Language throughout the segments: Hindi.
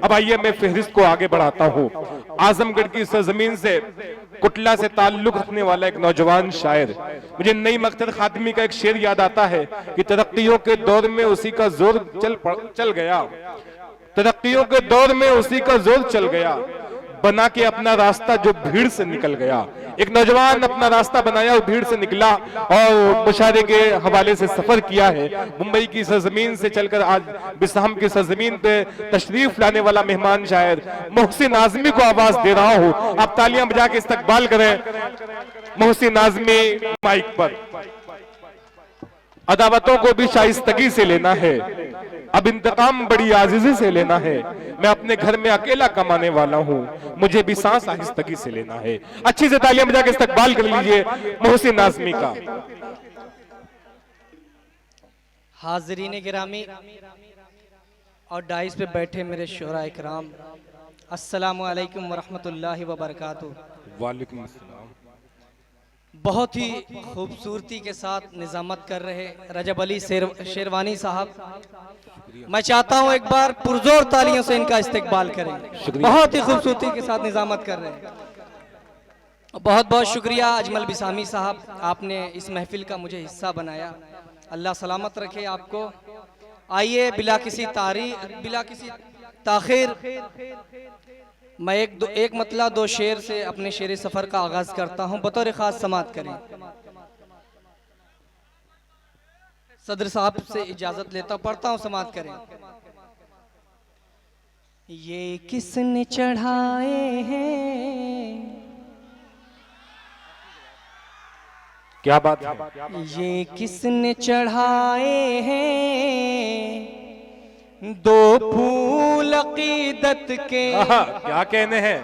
अब आइए मैं फहरिस्त को आगे बढ़ाता हूँ। आजमगढ़ की सरजमीन से कुटला से ताल्लुक रखने वाला एक नौजवान शायर, मुझे नई मख्तर खातमी का एक शेर याद आता है कि तरक्कियों के दौर में उसी का जोर चल गया, तरक्कियों के दौर में उसी का जोर चल गया, बना के अपना रास्ता जो भीड़ से निकल गया। एक नौजवान अपना रास्ता बनाया और भीड़ से निकला और मुशायरे के हवाले से सफर किया है। मुंबई की सरजमीन से चलकर आज बिसाहम की सरजमीन पे तशरीफ लाने वाला मेहमान शायर मोहसिन आजमी को आवाज दे रहा हूं। आप तालियां बजा के इस्तकबाल करें मोहसिन आजमी माइक पर। अदावतों को भी शाइस्तगी से लेना है, अब इंतकाम बड़ी आजिज़ी से लेना है। मैं अपने घर में अकेला कमाने वाला हूँ, मुझे भी सांस आहिस्तगी से लेना है। अच्छी से तालियां बजा के इस्तकबाल कर लीजिए मोहसिन आजमी का। हाज़रीन गिरामी और डाइस पे बैठे मेरे शोरा इकराम, अस्सलामु अलैकुम वरहमतुल्लाहि वबरकातुहू। वालेकुम अस्सलाम। बहुत ही खूबसूरती के साथ निजामत कर रहे रजब अली शेरवानी साहब, मैं चाहता हूं एक बार पुरजोर तालियों से इनका इस्तकबाल करें। बहुत ही खूबसूरती के साथ निजामत कर रहे हैं। बहुत बहुत शुक्रिया अजमल बिसामी साहब, आपने इस महफिल का मुझे हिस्सा बनाया। अल्लाह सलामत रखे आपको। आइए बिला किसी ताखिर मैं एक मतला दो शेर से अपने शेर सफर का आगाज करता हूं। बतौर खास समात करें। सदर साहब से इजाजत लेता पढ़ता हूं, समात करें। ये किसने चढ़ाए हैं, क्या बात है, ये किसने चढ़ाए हैं दो फूल अकीदत के। क्या कहने हैं,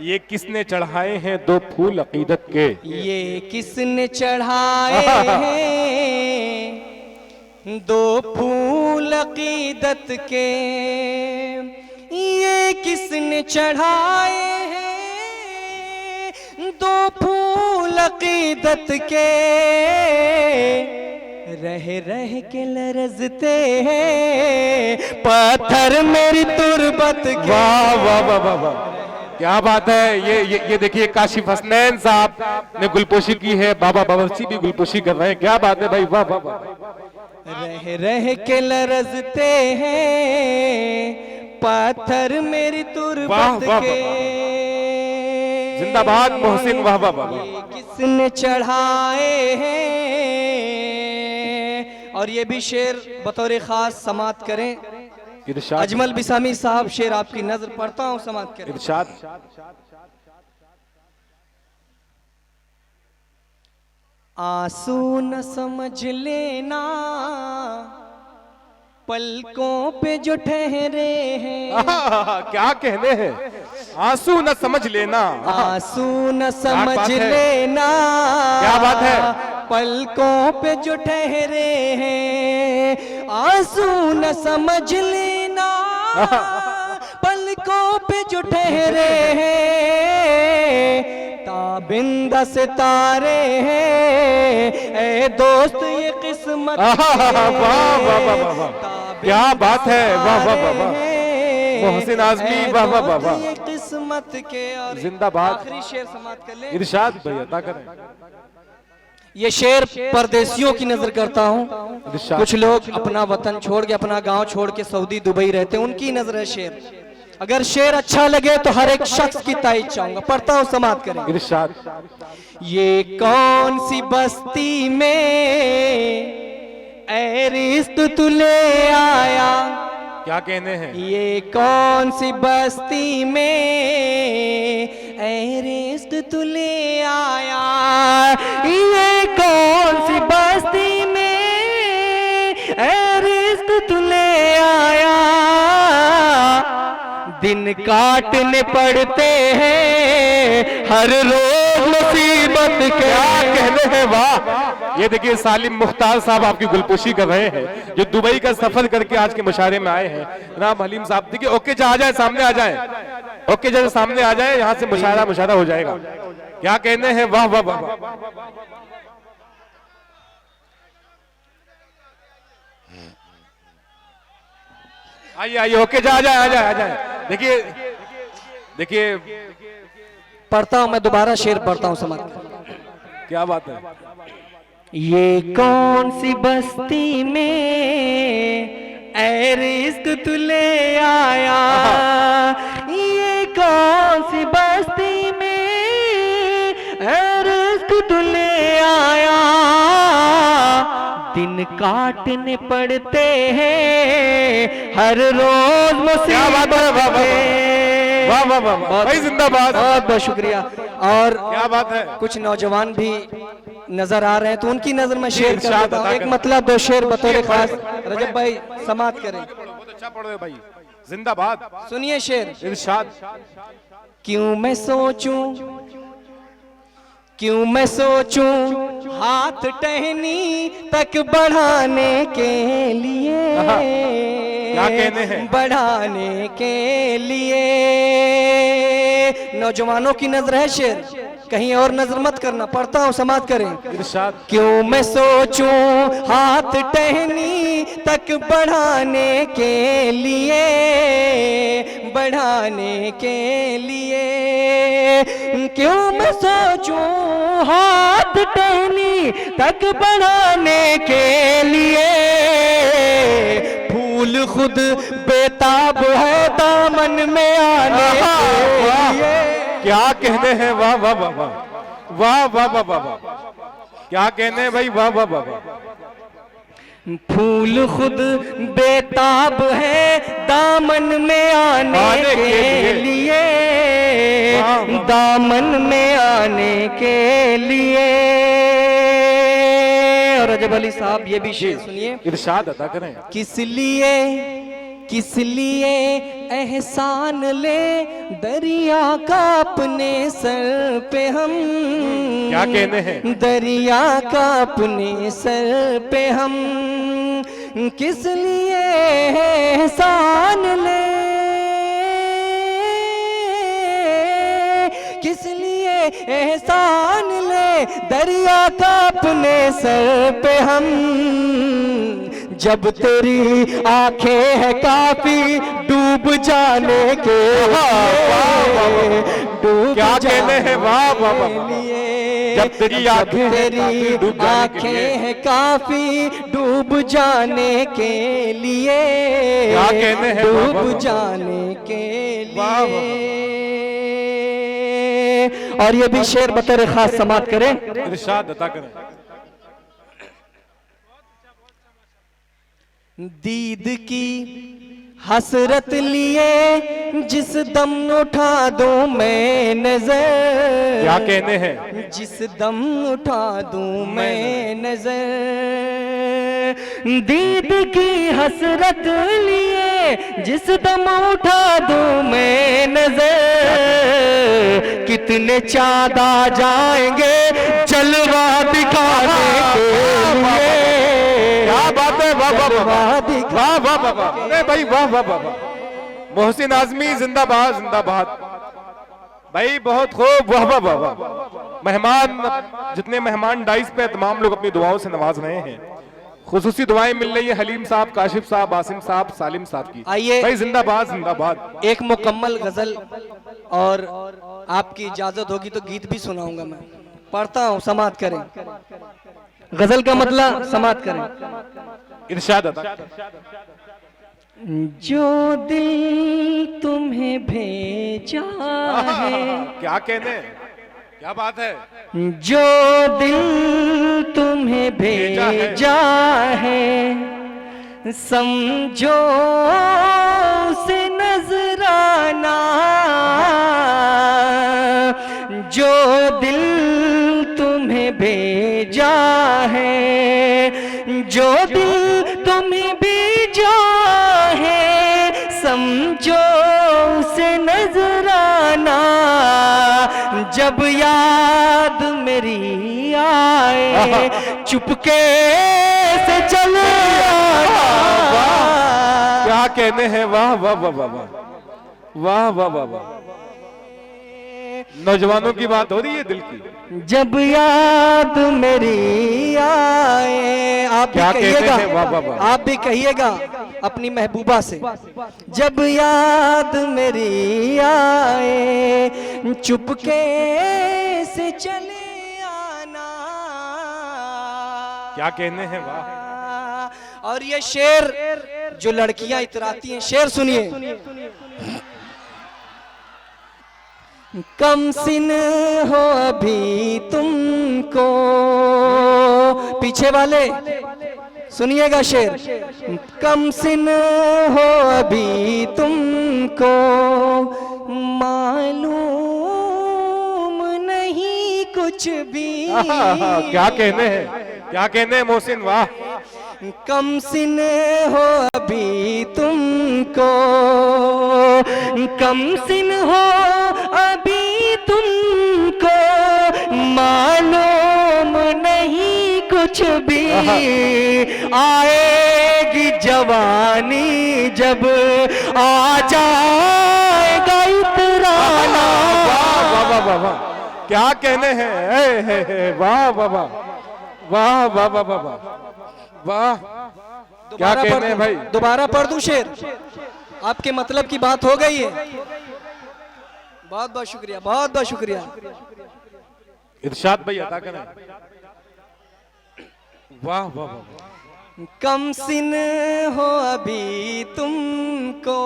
ये किसने चढ़ाए हैं दो फूल अकीदत के। ये किसने चढ़ाए हैं दो फूल अकीदत के। ये किसने चढ़ाए हैं दो फूल अकीदत के। रह रह के लरजते हैं पत्थर मेरी तुरबत के। वाह वाह वाह वाह वाह, क्या बात है। ये देखिए काशिफ हसनैन साहब ने गुलपोशी की है, बाबा बावर्ची भी गुलपोशी कर रहे हैं। क्या बात है भाई, वाह वाह वाह। रह रह के लरजते हैं पत्थर मेरी तुरबत के। जिंदाबाद मोहसिन, वाह वाह वाह। किसने चढ़ाए हैं। और ये भी शेर बतौर खास समात करें। अजमल बिसामी साहब, शेर आपकी नजर पढ़ता हूं, समात करें। इरशाद। आंसू न समझ लेना पलकों पे जो ठहरे हैं। क्या कहने हैं, आंसू न समझ लेना, आंसू न समझ लेना। क्या बात है, पलकों पे जो ठहरे हैं। आंसू न समझ लेना पलकों पे जो ठहरे हैं। ताबिंदा सितारे हैं ए दोस्त ये किस्मत। वाह वाह वाह वाह, क्या बात है, वाह वाह वाह वाह। मोहसिन आजमी, वाह वाह वाह वाह, किस्मत के। और जिंदाबाद। आखिरी शेर समाप्त कर ले। इरशाद भाई, अता करें। ये शेर परदेसियों की नजर करता हूँ। कुछ लोग अपना वतन छोड़ के, अपना गांव छोड़ के सऊदी दुबई रहते हैं, उनकी नजर है शेर। अगर शेर अच्छा लगे तो हर एक शख्स की तारीफ चाहूंगा, पढ़ता हूँ, समाप्त करें। इरशाद। ये कौन सी बस्ती में ऐ रिश्त तू ले आया। क्या कहने हैं, ये कौन सी बस्ती में ऐ रिश्क तू ले आया। ये कौन सी बस्ती में ऐ रिश्क तू ले आया। दिन काटने पड़ते हैं हर रोज मुसीबत के। क्या कहने हैं, वाह। ये देखिए सालिम मुख्तार साहब आपकी गुलपोशी कर रहे हैं, जो दुबई का सफर करके आज के मुशायरे में आए हैं। जनाब हलीम साहब देखिए, ओके जा आ जाए, सामने आ जाए, ओके जैसे सामने आ जाए, यहाँ से मुशायरा हो जाएगा। क्या कहने हैं, वाह वाह वाह। आइए आइए, ओके, जा जा आ जाए आ जाए। देखिए देखिए, पढ़ता हूं मैं, दोबारा शेर पढ़ता हूं, समझ। क्या बात है। ये कौन सी बस्ती में ऐ रिस्क तू ले आया, ये कौन सी बस्ती में ऐ रिस्क तू ले आया, दिन काटने पड़ते हैं हर रोज मुसीबत में। वाह वाह वाह वाह भाई, जिंदाबाद। बहुत बहुत शुक्रिया। और क्या बात है। कुछ नौजवान भी नजर आ रहे हैं, तो उनकी नजर में शेर कर इरशाद देता हूं। अदा एक कर। मतलब दो शेर बतौर खास। रजब भाई समाप्त करें। बहुत अच्छा पढ़ रहे हो भाई, जिंदाबाद। सुनिए शेर। इरशाद। क्यों मैं सोचूं, क्यों मैं सोचूं हाथ टहनी तक बढ़ाने के लिए, क्या कहने हैं। बढ़ाने के लिए। नौजवानों की नजर है शेर, कहीं और नजर मत करना। पढ़ता हूं, समाप्त करें। इरशाद। क्यों मैं सोचूं हाथ टहनी तक बढ़ाने के लिए, बढ़ाने के लिए। क्यों मैं सोचूं हाथ टहनी तक बढ़ाने के लिए, फूल खुद बेताब है दामन में आने के लिए। क्या कहने हैं, वाह वाह वाह वाह वाह वाह वाह वाह वाह, क्या कहने हैं भाई, वाह वाह वाह वाह। फूल खुद बेताब है दामन में आने के लिए, दामन में आने के लिए। और रजब अली साहब ये भी शेर सुनिए। इरशाद अदा करें। किस लिए एहसान ले दरिया का अपने सर पे हम, क्या कहने हैं। दरिया का अपने सर पे हम, किस लिए एहसान ले, किस लिए एहसान ले दरिया का अपने सर पे हम, जब तेरी आंखें हैं काफी डूब जाने के लिए, डूब क्या कहने हैं, वाह वाह जाने वाह। के लिए। जब तेरी आंखें हैं काफी डूब जाने के लिए, आंखें हैं काफी डूब जाने के लिए, क्या कहने हैं, वाह, वाह, डूब वाह। जाने के वाह, वाह, लिए। और ये भी शेर बतौर खास समाप्त करें। इरशाद अदा करें। दीद की हसरत लिए जिस दम उठा दूं मैं नजर, क्या कहने हैं। जिस दम उठा दूं मैं नजर, दीद की हसरत लिए जिस दम उठा दूं मैं नजर, कितने चाँद आ जाएंगे जलवा दिखाने के लिए। क्या बात है, वाह वाह वाह वाह वाह वाह वाह, अरे भाई वाह वाह वाह वाह। मोहसिन आजमी जिंदाबाद जिंदाबाद भाई, बहुत खूब, वाह वाह वाह वाह। मेहमान, जितने मेहमान डाइस पे तमाम लोग अपनी दुआओं से नवाज रहे हैं। खुसूसी दुआएं मिल रही है हलीम साहब, काशिफ साहब, आसिम साहब, सालिम साहब की। आइए भाई जिंदाबाद जिंदाबाद। एक मुकम्मल गजल, और आपकी इजाजत होगी तो गीत भी सुनाऊंगा मैं। पढ़ता हूँ, समाप्त करें। गजल का मतलब समाप्त करें। इरशाद अदा। जो दिल तुम्हें भेजा है, क्या कहने, क्या बात है। जो दिल तुम्हें भेजा है, समझो से नजराना, जो दिल तुम्हें भेजा है, जो दिल तुम्हें भेजा है, समझो से नजराना, जब याद मेरी आए चुपके से चले आना। क्या कहने हैं, वाह वाह वाह वाह वाह वाह वाह वाह। नौजवानों की बात हो रही है दिल की। जब याद मेरी आए, आप भी क्या कहते कहिएगा, हैं, वाह वाह वाह। आप भी कहिएगा, अपनी महबूबा से, जब याद मेरी आए चुपके से चले आना। क्या कहने हैं, वाह। और ये शेर जो लड़कियां इतराती हैं, शेर सुनिए। कम सिन हो अभी तुमको, पीछे वाले सुनिएगा शेर। कम सिन हो अभी तुमको, मालूम नहीं कुछ भी। क्या कहने हैं, क्या कहने हैं मोहसिन, वाह। कम सिन हो अभी तुमको, कम सिन हो अभी तुमको, मालूम नहीं कुछ भी। आएगी जवानी जब आ जाएगा इतराना। वाह वाह वाह वाह वाह, क्या कहने हैं, वाह वाह वाह वाह वाह वाह वाह वाह वाह। क्या कहने हैं भाई, दोबारा पढ़ दूं शेर? आपके मतलब की बात हो गई है। बहुत बहुत शुक्रिया, बहुत बहुत शुक्रिया। इरशाद भाई अदा करें। वाह वाह वाह। कम सिन हो अभी तुमको,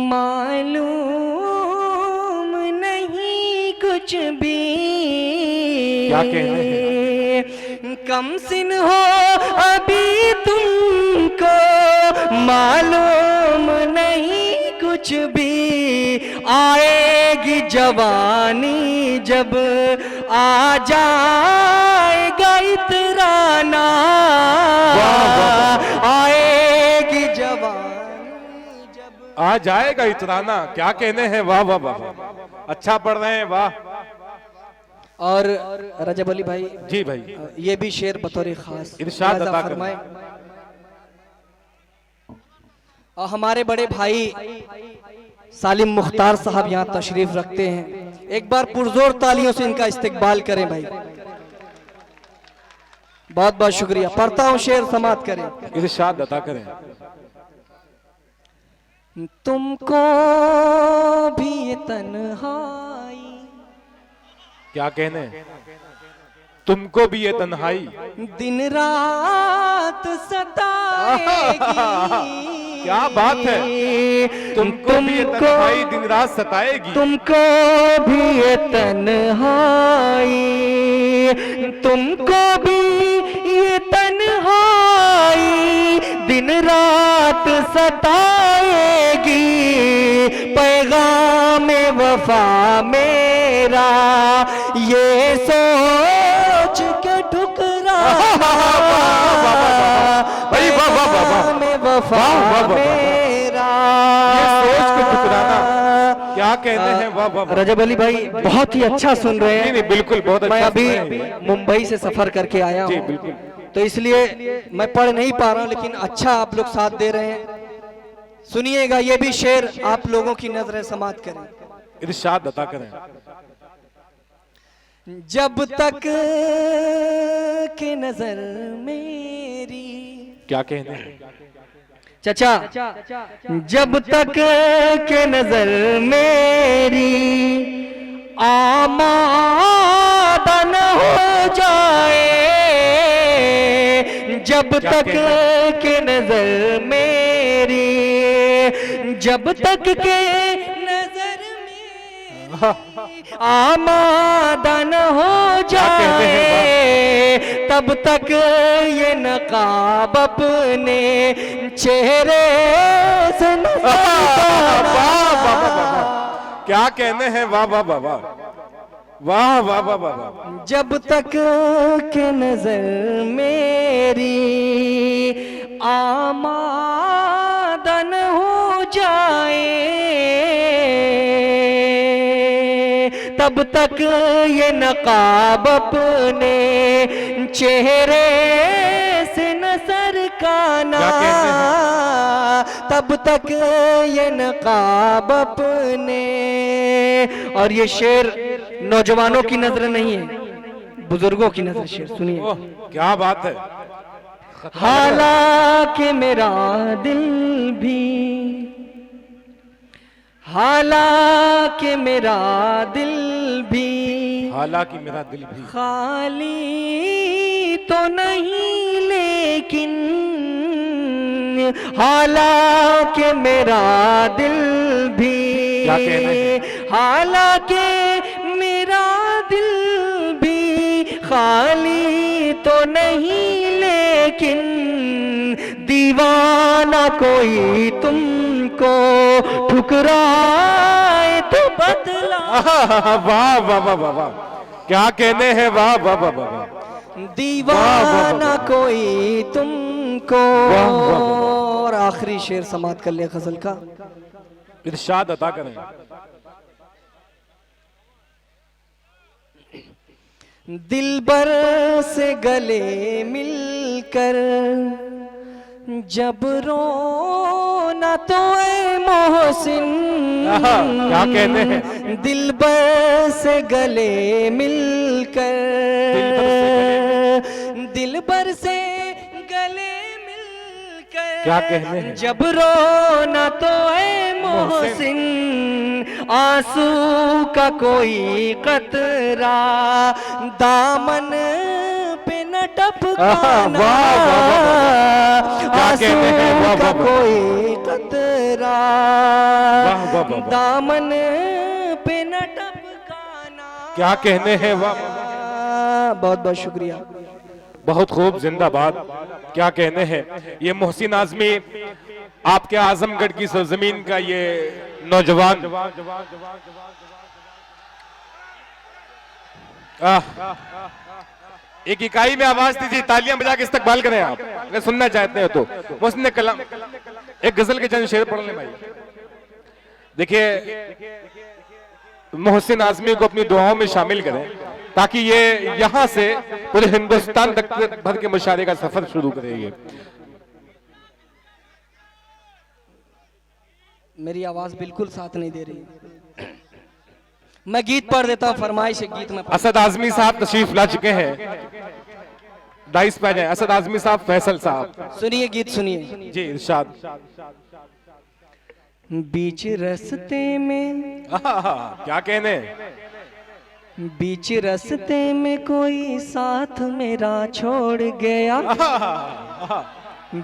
मालूम नहीं कुछ भी। क्या कहने हैं, कम सिन हो अभी तुमको, मालूम नहीं कुछ भी। आएगी जवानी जब आ जाएगा इतराना। आएगी जवानी जब आ जाएगा इतराना। क्या कहने हैं, वाह वाह वाह, अच्छा पढ़ रहे हैं, वाह। और रजब अली भाई, जी भाई, ये भी शेर बतौर खास इरशाद अता फरमाए। और हमारे बड़े भाई सालिम मुख्तार साहब यहाँ तशरीफ रखते हैं, एक बार पुरजोर तालियों से इनका इस्तकबाल करें भाई। बहुत बहुत शुक्रिया। पढ़ता हूँ शेर, समाप्त करें। इरशाद अता करें। तुमको भी ये तन्हाई, क्या कहने हैं, तुमको भी ये तन्हाई दिन रात सताएगी। क्या बात है, तुमको भी ये तन्हाई दिन रात सताएगी। तुमको भी ये तन्हाई, तुमको भी ये तन्हाई दिन रात सताएगी। पैगाम वफा मेरा ये सोच के ठुकराना। पैगाम वफा मेरा ये सोच के ठुकराना। क्या कहते हैं, वाह वाह। रजब अली भाई बहुत ही अच्छा सुन रहे हैं। नहीं बिल्कुल, बहुत अच्छा। मैं अभी मुंबई से सफर करके आया जी हूँ, बिल्कुल, तो इसलिए मैं पढ़ नहीं पा रहा हूँ, लेकिन अच्छा आप लोग साथ दे रहे हैं। सुनिएगा, ये भी शेर आप लोगों की नजरें समाप्त करें। इरशाद अता करें। जब तक के नजर मेरी, क्या कहने हैं, चाचा, जब तक के नजर मेरी आमादा न हो जाए। जब तक के नजर मेरी, जब तक के नजर मेरी आमादा न हो जाए, तब तक ये नकाब अपने चेहरे से न क्या कहने हैं, वाह वाह वाह वाह वाह वाह वाह वाह। जब तक के नजर मेरी आमादा न हो जाए, तब तक ये नकाब अपने चेहरे से न सरकाना। तब तक ये नकाब अपने। और ये शेर नौजवानों की नजर नहीं है, बुजुर्गों की नजर। शेर सुनिए। क्या बात है, हालांकि मेरा दिल भी, हालांकि मेरा दिल भी, हालांकि मेरा दिल भी खाली तो नहीं लेकिन, हालांकि मेरा दिल भी, क्या कहना है? हालांकि मेरा दिल भी खाली तो नहीं लेकिन, दीवाना कोई तुमको ठुकराए तो बदला। वाह वाह वाह वाह वाह, क्या कहने हैं, वाह वाह वाह वाह वाह। दीवाना कोई तुमको। वाह, वाह, वाह। और आखिरी शेर समाप्त कर लिया गजल का। इरशाद अता करें। दिलबर से गले मिलकर जब रोना तो ऐ मोहसिन, क्या कहते हैं? दिलबर से गले मिलकर, दिलबर से गले मिलकर क्या कहने हैं? जब रोना तो ऐ मोहसिन, आंसू का कोई कतरा दामन पे न टपकाना, आंसू का कोई कतरा दामन पे न टपकाना। क्या कहने हैं, वाह। बहुत बहुत शुक्रिया। बहुत खूब, जिंदाबाद। क्या कहने हैं। ये मोहसिन आजमी आपके आजमगढ़ की सरजमीन का ये नौजवान, एक इकाई में आवाज दीजिए, तालियां बजा के इस्तकबाल करें आप अगर सुनना चाहते हो तो। मोहसिन ने कलाम एक गजल के चंद शेर पढ़ लें भाई। देखिए, मोहसिन आजमी को अपनी दुआओं में शामिल करें ताकि ये यहां से पूरे हिंदुस्तान तक भर के मुशायरे का सफर शुरू करे। ये मेरी आवाज बिल्कुल साथ नहीं दे रही। मैं गीत पढ़ देता हूँ, फरमाइश एक गीत में। असद आजमी साहब तशरीफ ला चुके हैं, डाइस पे जाए। असद आजमी साहब, फैसल साहब, सुनिए गीत सुनिए। जी इरशाद। बीच रास्ते में, क्या कहने, बीच रास्ते में कोई साथ मेरा छोड़ गया,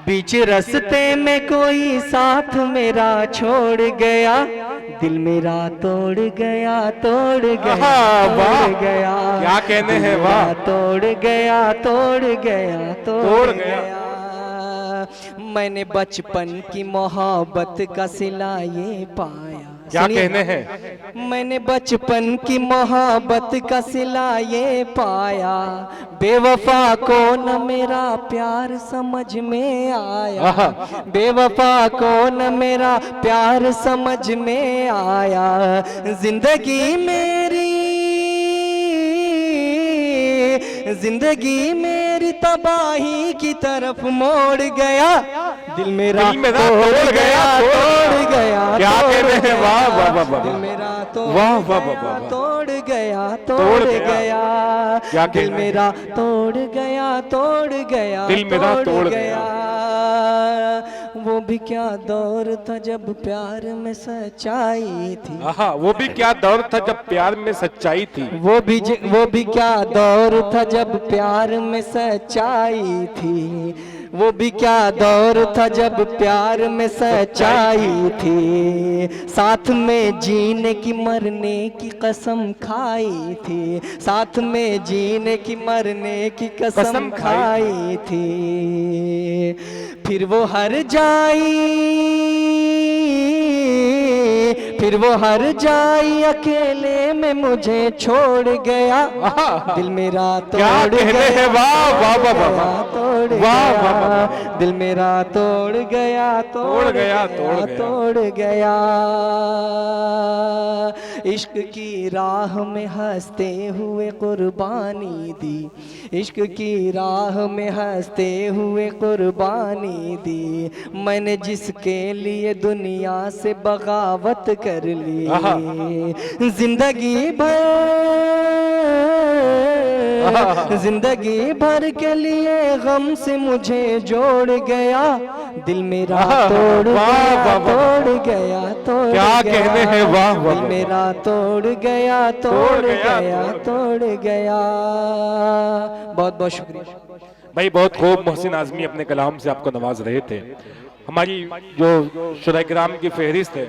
बीच रास्ते में कोई साथ मेरा छोड़ गया, दिल मेरा तोड़ गया, तोड़ गया, तोड़ गया। क्या कहने हैं, वाह। तोड़ गया, तोड़ गया, तोड़ गया। मैंने बचपन की मोहब्बत का सिला ये पाया। क्या कहने हैं। मैंने बचपन की मोहब्बत का सिला ये पाया, बेवफा को न मेरा प्यार समझ में आया, बेवफा को न मेरा प्यार समझ में आया, जिंदगी मेरी, जिंदगी मेरी तबाही की तरफ मोड़ गया, दिल मेरा तोड़ गया, तोड़ गया। क्या कहते हैं, वाह वाह वाह वाह। दिल मेरा वाह वाह वाह, तोड़ गया, तोड़ गया। क्या दिल मेरा तोड़ गया, तोड़ गया, दिल मेरा तोड़ गया। वो भी क्या दौर था जब प्यार में सच्चाई थी, वो भी क्या दौर था जब प्यार में सच्चाई थी, वो भी क्या दौर था जब प्यार में सच्चाई थी, वो भी क्या दौर था जब प्यार में सच्चाई थी, साथ में जीने की मरने की कसम खाई थी, साथ में जीने की मरने की कसम खाई थी, फिर वो हर जाई, फिर वो हर जाई अकेले में मुझे छोड़ गया, दिल मेरा तोड़ गया, वाह वाह वाह, तोड़ गया, दिल मेरा तोड़ गया, तोड़ गया, तोड़ गया। इश्क की राह में हंसते हुए कुर्बानी दी, इश्क की राह में हंसते हुए कुर्बानी दी, मैंने जिसके लिए दुनिया से बगावत कर ली, जिंदगी भर जिंदगी भर के लिए गम से मुझे जोड़ गया, दिल मेरा तोड़ गया, तोड़ गया, तोड़ क्या कहने हैं, वाह वाह दिल मेरा तोड़ गया, तोड़ गया, तोड़ गया। बहुत बहुत शुक्रिया भाई, बहुत खूब। मोहसिन आजमी अपने कलाम से आपको नवाज रहे थे। हमारी जो शुरा किराम की फहरिस्त है,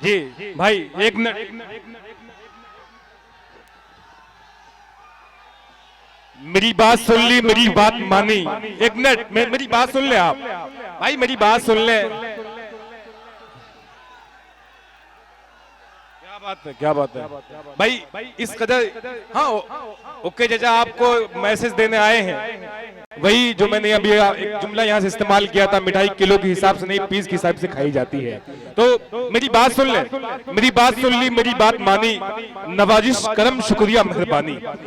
जी भाई एक मिनट, मेरी बात सुन ली, मेरी बात मानी। एक मिनट, मेरी बात सुन ले आप भाई, मेरी बात सुन ले। क्या बात है भाई, इस कदर। हाँ ओके चाचा, आपको मैसेज देने आए हैं, वही जो मैंने अभी एक जुमला यहाँ से इस्तेमाल किया था, मिठाई किलो के हिसाब से नहीं पीस के हिसाब से खाई जाती है। तो मेरी बात सुन ले, मेरी बात सुन ली, मेरी बात मानी, नवाजिश करम शुक्रिया मेहरबानी।